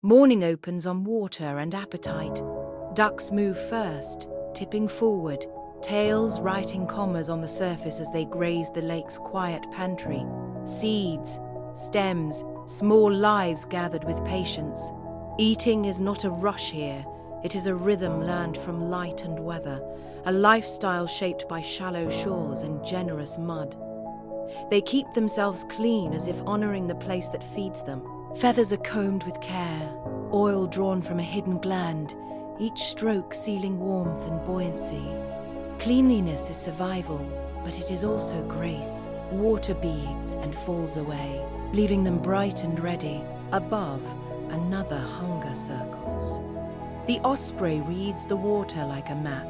Morning opens on water and appetite. Ducks move first, tipping forward, tails writing commas on the surface as they graze the lake's quiet pantry. Seeds, stems, small lives gathered with patience. Eating is not a rush here. It is a rhythm learned from light and weather, a lifestyle shaped by shallow shores and generous mud. They keep themselves clean as if honoring the place that feeds them. Feathers are combed with care, oil drawn from a hidden gland, each stroke sealing warmth and buoyancy. Cleanliness is survival, but it is also grace. Water beads and falls away, leaving them bright and ready. Above, another hunger circles. The osprey reads the water like a map,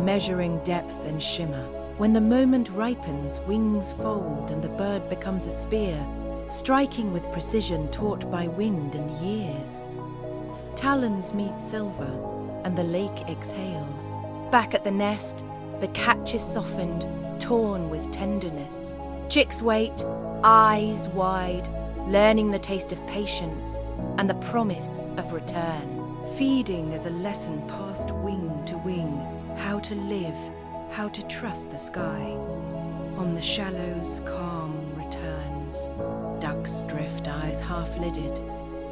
measuring depth and shimmer. When the moment ripens, wings fold and the bird becomes a spear, striking with precision taught by wind and years. Talons meet silver, and the lake exhales. Back at the nest, the catch is softened, torn with tenderness. Chicks wait, eyes wide, learning the taste of patience and the promise of return. Feeding is a lesson passed wing to wing, how to live, how to trust the sky. On the shallows, calm returns. Ducks drift, eyes half-lidded,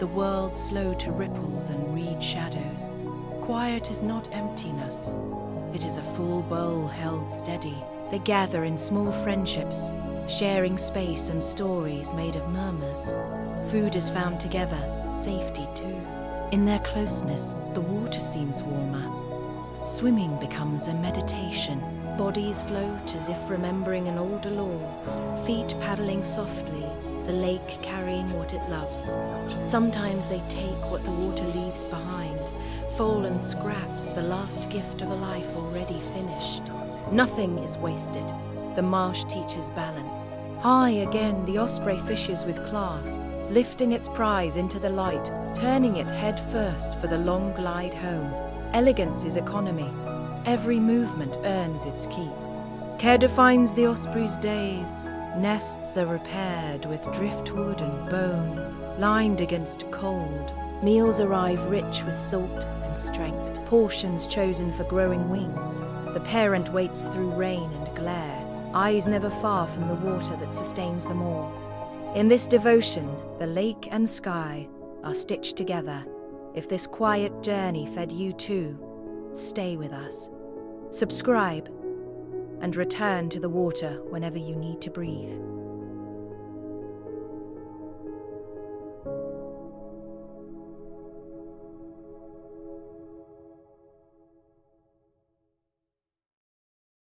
the world slow to ripples and reed shadows. Quiet is not emptiness. It is a full bowl held steady. They gather in small friendships, sharing space and stories made of murmurs. Food is found together, safety too. In their closeness, the water seems warmer. Swimming becomes a meditation. Bodies float as if remembering an older law, feet paddling softly, the lake carrying what it loves. Sometimes they take what the water leaves behind, fallen scraps, the last gift of a life already finished. Nothing is wasted. The marsh teaches balance. High again, the osprey fishes with class, lifting its prize into the light, turning it head first for the long glide home. Elegance is economy. Every movement earns its keep. Care defines the osprey's days. Nests are repaired with driftwood and bone, lined against cold. Meals arrive rich with salt and strength. Portions chosen for growing wings. The parent waits through rain and glare, eyes never far from the water that sustains them all. In this devotion, the lake and sky are stitched together. If this quiet journey fed you too, stay with us. Subscribe and return to the water whenever you need to breathe.